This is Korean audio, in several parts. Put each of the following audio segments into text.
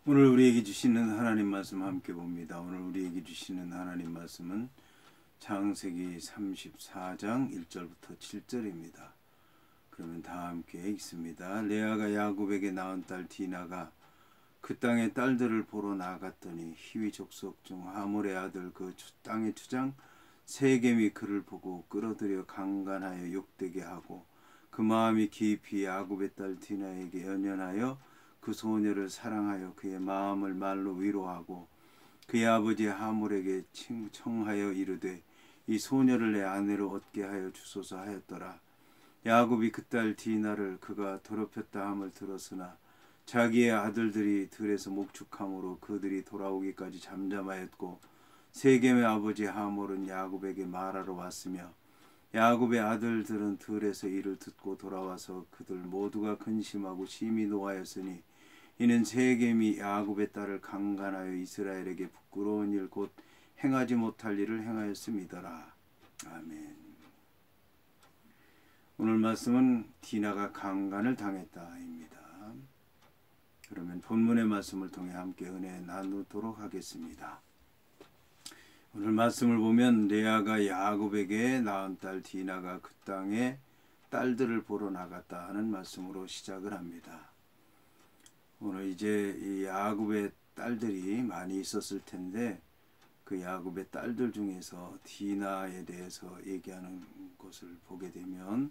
오늘 우리에게 주시는 하나님 말씀 함께 봅니다. 오늘 우리에게 주시는 하나님 말씀은 창세기 34장 1절부터 7절입니다. 그러면 다 함께 읽습니다. 레아가 야곱에게 낳은 딸 디나가 그 땅의 딸들을 보러 나갔더니 히위 족속 중 하몰의 아들 그 땅의 주장 세겜이 그를 보고 끌어들여 강간하여 욕되게 하고 그 마음이 깊이 야곱의 딸 디나에게 연연하여 그 소녀를 사랑하여 그의 마음을 말로 위로하고 그의 아버지 하몰에게 청하여 이르되 이 소녀를 내 아내로 얻게 하여 주소서 하였더라. 야곱이 그 딸 디나를 그가 더럽혔다 함을 들었으나 자기의 아들들이 들에서 목축함으로 그들이 돌아오기까지 잠잠하였고 세겜의 아버지 하몰은 야곱에게 말하러 왔으며 야곱의 아들들은 들에서 이를 듣고 돌아와서 그들 모두가 근심하고 심히 노하였으니 이는 세겜이 야곱의 딸을 강간하여 이스라엘에게 부끄러운 일 곧 행하지 못할 일을 행하였음이더라. 아멘. 오늘 말씀은 디나가 강간을 당했다입니다. 그러면 본문의 말씀을 통해 함께 은혜 나누도록 하겠습니다. 오늘 말씀을 보면 레아가 야곱에게 낳은 딸 디나가 그 땅에 딸들을 보러 나갔다 하는 말씀으로 시작을 합니다. 오늘 이제 이 야곱의 딸들이 많이 있었을 텐데 그 야곱의 딸들 중에서 디나에 대해서 얘기하는 것을 보게 되면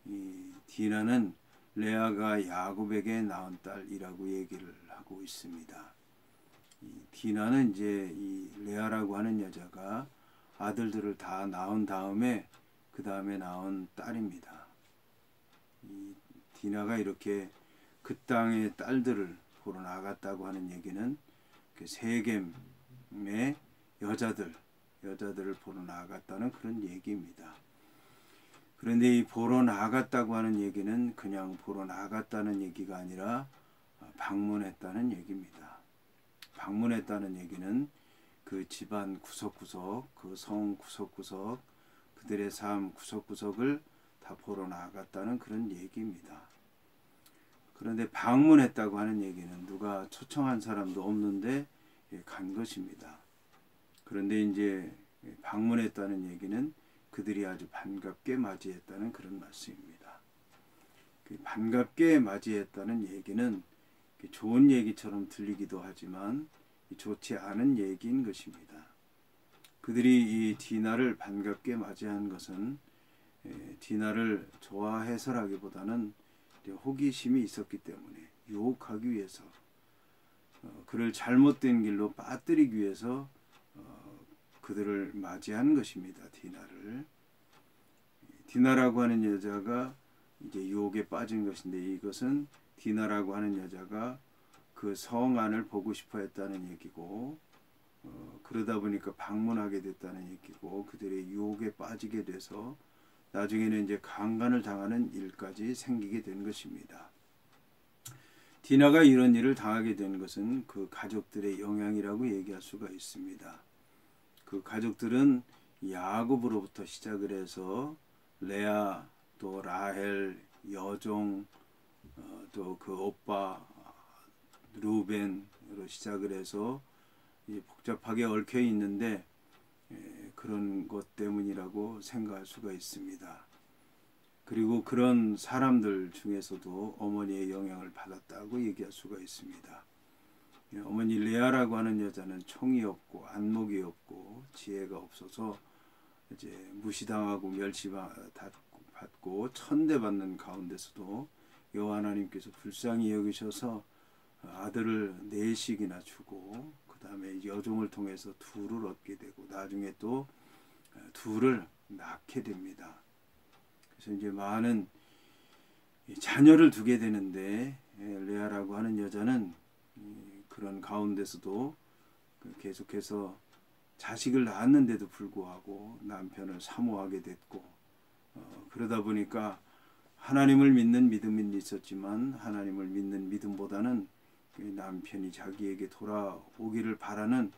이 디나는 레아가 야곱에게 낳은 딸이라고 얘기를 하고 있습니다. 이 디나는 이제 이 레아라고 하는 여자가 아들들을 다 낳은 다음에 그 다음에 낳은 딸입니다. 이 디나가 이렇게 그 땅의 딸들을 보러 나갔다고 하는 얘기는 그 세겜의 여자들을 보러 나갔다는 그런 얘기입니다. 그런데 이 보러 나갔다고 하는 얘기는 그냥 보러 나갔다는 얘기가 아니라 방문했다는 얘기입니다. 방문했다는 얘기는 그 집안 구석구석, 그 성 구석구석, 그들의 삶 구석구석을 다 보러 나갔다는 그런 얘기입니다. 그런데 방문했다고 하는 얘기는 누가 초청한 사람도 없는데 간 것입니다. 그런데 이제 방문했다는 얘기는 그들이 아주 반갑게 맞이했다는 그런 말씀입니다. 반갑게 맞이했다는 얘기는 좋은 얘기처럼 들리기도 하지만 좋지 않은 얘기인 것입니다. 그들이 이 디나를 반갑게 맞이한 것은 디나를 좋아해서라기보다는 호기심이 있었기 때문에 유혹하기 위해서 그를 잘못된 길로 빠뜨리기 위해서 그들을 맞이한 것입니다. 디나라고 하는 여자가 이제 유혹에 빠진 것인데 이것은 디나라고 하는 여자가 그 성 안을 보고 싶어 했다는 얘기고 그러다 보니까 방문하게 됐다는 얘기고 그들의 유혹에 빠지게 돼서 나중에는 이제 강간을 당하는 일까지 생기게 된 것입니다. 디나가 이런 일을 당하게 된 것은 그 가족들의 영향이라고 얘기할 수가 있습니다. 그 가족들은 야곱으로부터 시작을 해서 레아, 또 라헬, 여종, 또 그 오빠 루벤으로 시작을 해서 복잡하게 얽혀 있는데 그런 것 때문이라고 생각할 수가 있습니다. 그리고 그런 사람들 중에서도 어머니의 영향을 받았다고 얘기할 수가 있습니다. 어머니 레아라고 하는 여자는 총이 없고 안목이 없고 지혜가 없어서 이제 무시당하고 멸시받고 천대받는 가운데서도 여호와 하나님께서 불쌍히 여기셔서 아들을 넷씩이나 주고 그 다음에 여종을 통해서 둘을 얻게 되고 나중에 또 둘을 낳게 됩니다. 그래서 이제 많은 자녀를 두게 되는데 레아라고 하는 여자는 그런 가운데서도 계속해서 자식을 낳았는데도 불구하고 남편을 사모하게 됐고 그러다 보니까 하나님을 믿는 믿음은 있었지만 하나님을 믿는 믿음보다는 남편이 자기에게 돌아오기를 바라는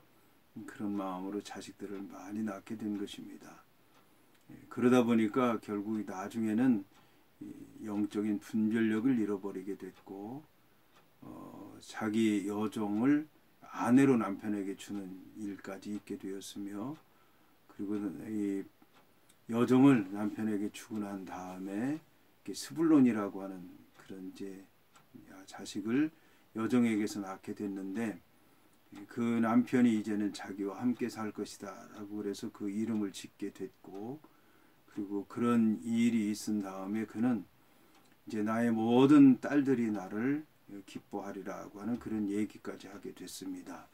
그런 마음으로 자식들을 많이 낳게 된 것입니다. 그러다 보니까 결국 나중에는 영적인 분별력을 잃어버리게 됐고 자기 여종을 아내로 남편에게 주는 일까지 있게 되었으며, 그리고 이 여종을 남편에게 주고 난 다음에 스불론이라고 하는 그런 이제 자식을 여종에게서 낳게 됐는데, 그 남편이 이제는 자기와 함께 살 것이다 라고 그래서 그 이름을 짓게 됐고, 그리고 그런 일이 있은 다음에 그는 이제 나의 모든 딸들이 나를 기뻐하리라고 하는 그런 얘기까지 하게 됐습니다.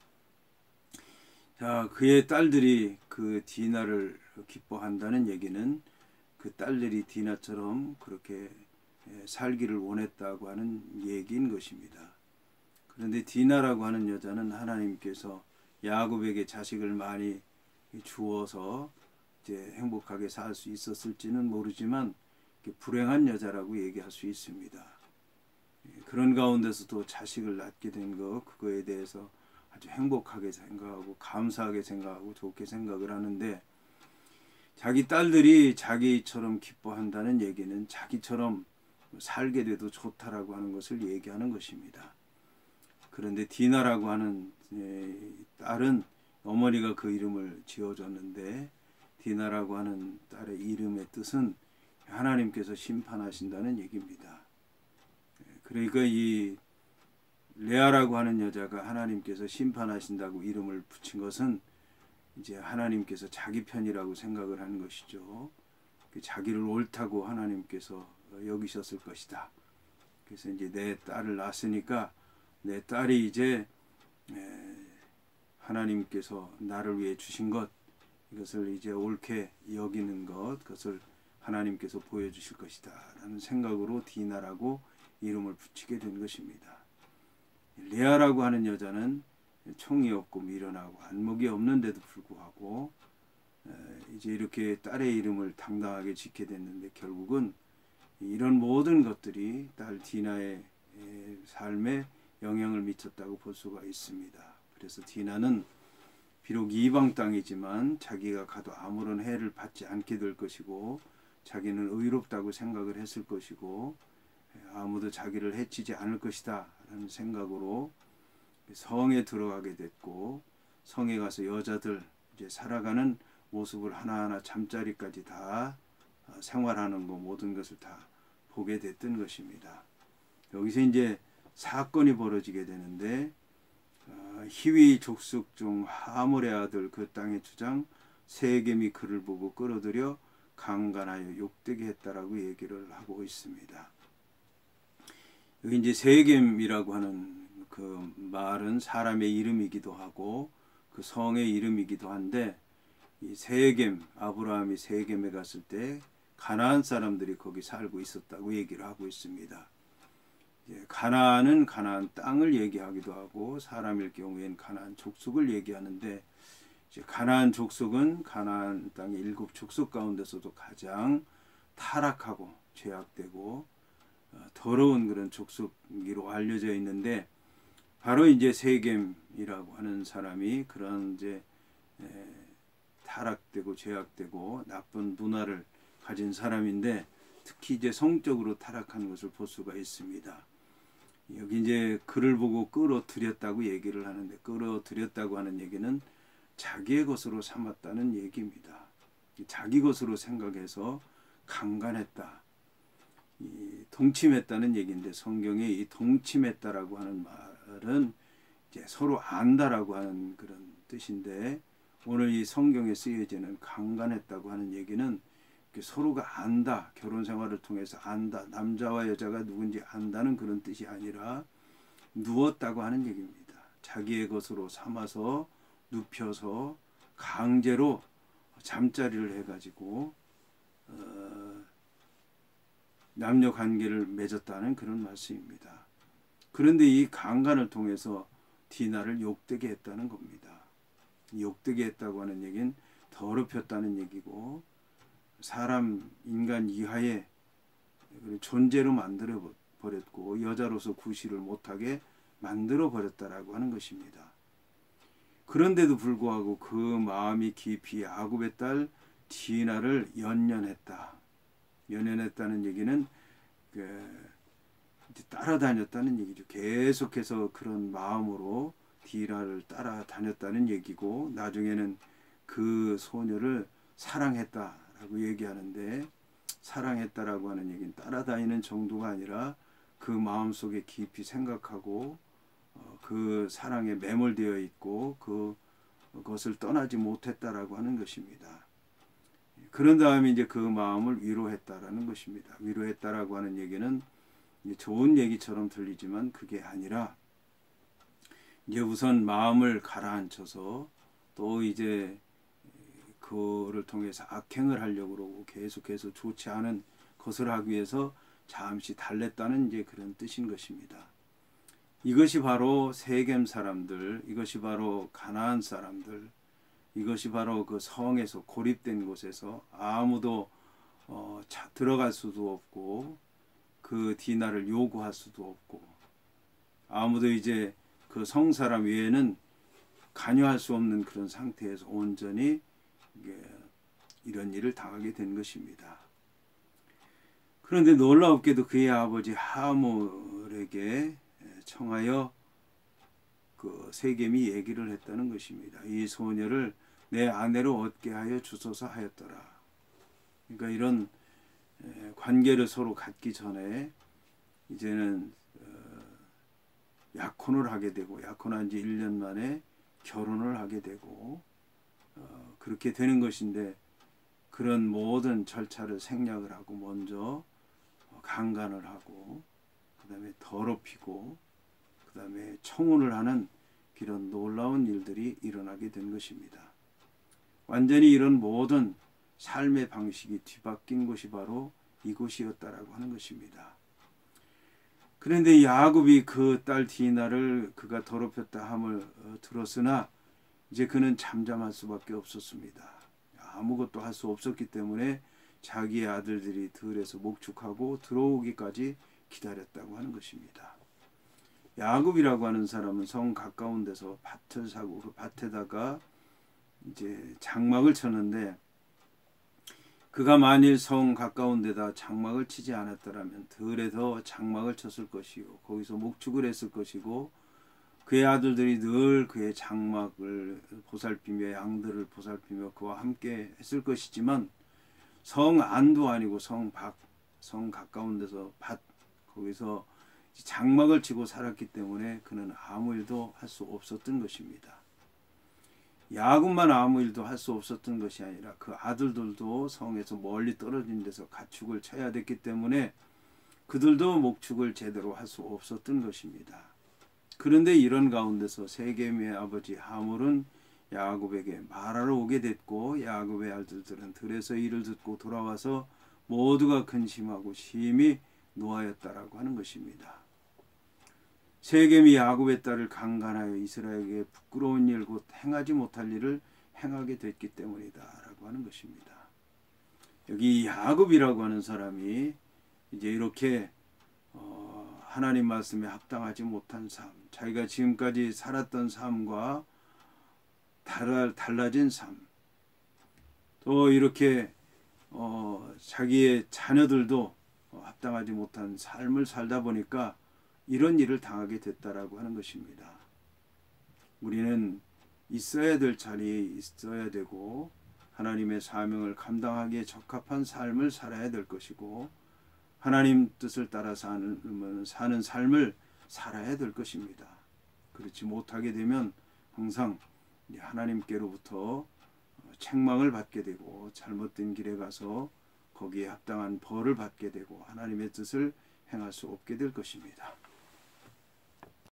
자, 그의 딸들이 그 디나를 기뻐한다는 얘기는 그 딸들이 디나처럼 그렇게 살기를 원했다고 하는 얘기인 것입니다. 그런데 디나라고 하는 여자는 하나님께서 야곱에게 자식을 많이 주어서 이제 행복하게 살 수 있었을지는 모르지만 불행한 여자라고 얘기할 수 있습니다. 그런 가운데서도 자식을 낳게 된 거, 그거에 대해서 아주 행복하게 생각하고 감사하게 생각하고 좋게 생각을 하는데, 자기 딸들이 자기처럼 기뻐한다는 얘기는 자기처럼 살게 돼도 좋다라고 하는 것을 얘기하는 것입니다. 그런데 디나라고 하는 딸은 어머니가 그 이름을 지어줬는데, 디나라고 하는 딸의 이름의 뜻은 하나님께서 심판하신다는 얘기입니다. 그러니까 이 레아라고 하는 여자가 하나님께서 심판하신다고 이름을 붙인 것은 이제 하나님께서 자기 편이라고 생각을 하는 것이죠. 자기를 옳다고 하나님께서 여기셨을 것이다. 그래서 이제 내 딸을 낳았으니까 내 딸이 이제 하나님께서 나를 위해 주신 것, 이것을 이제 옳게 여기는 것, 그것을 하나님께서 보여주실 것이다 라는 생각으로 디나라고 이름을 붙이게 된 것입니다. 레아라고 하는 여자는 총이 없고 미련하고 안목이 없는데도 불구하고 이제 이렇게 딸의 이름을 당당하게 짓게 됐는데, 결국은 이런 모든 것들이 딸 디나의 삶에 영향을 미쳤다고 볼 수가 있습니다. 그래서 디나는 비록 이방 땅이지만 자기가 가도 아무런 해를 받지 않게 될 것이고, 자기는 의롭다고 생각을 했을 것이고, 아무도 자기를 해치지 않을 것이다 라는 생각으로 성에 들어가게 됐고, 성에 가서 여자들 이제 살아가는 모습을 하나하나 잠자리까지 다 생활하는 거, 모든 것을 다 보게 됐던 것입니다. 여기서 이제 사건이 벌어지게 되는데, 히위 족속 중 하몰의 아들 그 땅의 주장 세겜이 그를 보고 끌어들여 강간하여 욕되게 했다라고 얘기를 하고 있습니다. 여기 이제 세겜이라고 하는 그 말은 사람의 이름이기도 하고 그 성의 이름이기도 한데, 이 세겜, 아브라함이 세겜에 갔을 때 가나안 사람들이 거기 살고 있었다고 얘기를 하고 있습니다. 가나안은 가나안 땅을 얘기하기도 하고, 사람일 경우엔 가나안 족속을 얘기하는데, 이제 가나안 족속은 가나안 땅의 7 족속 가운데서도 가장 타락하고 죄악되고 더러운 그런 족속이로 알려져 있는데, 바로 이제 세겜이라고 하는 사람이 그런 이제 타락되고 죄악되고 나쁜 문화를 가진 사람인데, 특히 이제 성적으로 타락한 것을 볼 수가 있습니다. 여기 이제 그를 보고 끌어들였다고 얘기를 하는데, 끌어들였다고 하는 얘기는 자기의 것으로 삼았다는 얘기입니다. 자기 것으로 생각해서 강간했다, 이 동침했다는 얘기인데, 성경에 이 동침했다라고 하는 말은 이제 서로 안다라고 하는 그런 뜻인데, 오늘 이 성경에 쓰여지는 강간했다고 하는 얘기는 서로가 안다, 결혼 생활을 통해서 안다, 남자와 여자가 누군지 안다는 그런 뜻이 아니라 누웠다고 하는 얘기입니다. 자기의 것으로 삼아서 눕혀서 강제로 잠자리를 해가지고 남녀 관계를 맺었다는 그런 말씀입니다. 그런데 이 강간을 통해서 디나를 욕되게 했다는 겁니다. 욕되게 했다고 하는 얘기는 더럽혔다는 얘기고, 사람 인간 이하의 존재로 만들어 버렸고, 여자로서 구실을 못하게 만들어 버렸다라고 하는 것입니다. 그런데도 불구하고 그 마음이 깊이 야곱의 딸 디나를 연연했다. 연연했다는 얘기는 이제 따라다녔다는 얘기죠. 계속해서 그런 마음으로 디라를 따라다녔다는 얘기고, 나중에는 그 소녀를 사랑했다라고 얘기하는데, 사랑했다라고 하는 얘기는 따라다니는 정도가 아니라 그 마음속에 깊이 생각하고 그 사랑에 매몰되어 있고 그것을 떠나지 못했다라고 하는 것입니다. 그런 다음에 이제 그 마음을 위로했다라는 것입니다. 위로했다라고 하는 얘기는 좋은 얘기처럼 들리지만 그게 아니라, 이제 우선 마음을 가라앉혀서 또 이제 그를 통해서 악행을 하려고 그러고 계속해서 좋지 않은 것을 하기 위해서 잠시 달랬다는 이제 그런 뜻인 것입니다. 이것이 바로 세겜 사람들, 이것이 바로 가나안 사람들, 이것이 바로 그 성에서 고립된 곳에서 아무도 들어갈 수도 없고 그 디나를 요구할 수도 없고 아무도 이제 그 성 사람 외에는 관여할 수 없는 그런 상태에서 온전히 이런 일을 당하게 된 것입니다. 그런데 놀랍게도 그의 아버지 하몰에게 청하여 그 세겜이 얘기를 했다는 것입니다. 이 소녀를 내 아내로 얻게 하여 주소서 하였더라. 그러니까 이런 관계를 서로 갖기 전에 이제는 약혼을 하게 되고, 약혼한 지 1년 만에 결혼을 하게 되고 그렇게 되는 것인데, 그런 모든 절차를 생략을 하고 먼저 강간을 하고 그 다음에 더럽히고 그 다음에 청혼을 하는 이런 놀라운 일들이 일어나게 된 것입니다. 완전히 이런 모든 삶의 방식이 뒤바뀐 곳이 바로 이곳이었다라고 하는 것입니다. 그런데 야곱이 그 딸 디나를 그가 더럽혔다 함을 들었으나 이제 그는 잠잠할 수밖에 없었습니다. 아무것도 할 수 없었기 때문에 자기의 아들들이 들에서 목축하고 들어오기까지 기다렸다고 하는 것입니다. 야곱이라고 하는 사람은 성 가까운 데서 밭을 사고 그 밭에다가 이제 장막을 쳤는데, 그가 만일 성 가까운 데다 장막을 치지 않았더라면 들에서 장막을 쳤을 것이요 거기서 목축을 했을 것이고, 그의 아들들이 늘 그의 장막을 보살피며 양들을 보살피며 그와 함께 했을 것이지만, 성 안도 아니고 성 밖, 성 가까운 데서 밭, 거기서 장막을 치고 살았기 때문에 그는 아무 일도 할 수 없었던 것입니다. 야곱만 아무 일도 할 수 없었던 것이 아니라 그 아들들도 성에서 멀리 떨어진 데서 가축을 쳐야 됐기 때문에 그들도 목축을 제대로 할 수 없었던 것입니다. 그런데 이런 가운데서 세겜의 아버지 하몰은 야곱에게 말하러 오게 됐고, 야곱의 아들들은 들에서 일을 듣고 돌아와서 모두가 근심하고 심히 노하였다라고 하는 것입니다. 세겜이 야곱의 딸을 강간하여 이스라엘에게 부끄러운 일 곧 행하지 못할 일을 행하게 됐기 때문이다 라고 하는 것입니다. 여기 야곱이라고 하는 사람이 이제 이렇게 하나님 말씀에 합당하지 못한 삶, 자기가 지금까지 살았던 삶과 달라진 삶, 또 이렇게 자기의 자녀들도 합당하지 못한 삶을 살다 보니까 이런 일을 당하게 됐다라고 하는 것입니다. 우리는 있어야 될 자리에 있어야 되고 하나님의 사명을 감당하기에 적합한 삶을 살아야 될 것이고, 하나님 뜻을 따라 사는 삶을 살아야 될 것입니다. 그렇지 못하게 되면 항상 하나님께로부터 책망을 받게 되고 잘못된 길에 가서 거기에 합당한 벌을 받게 되고 하나님의 뜻을 행할 수 없게 될 것입니다.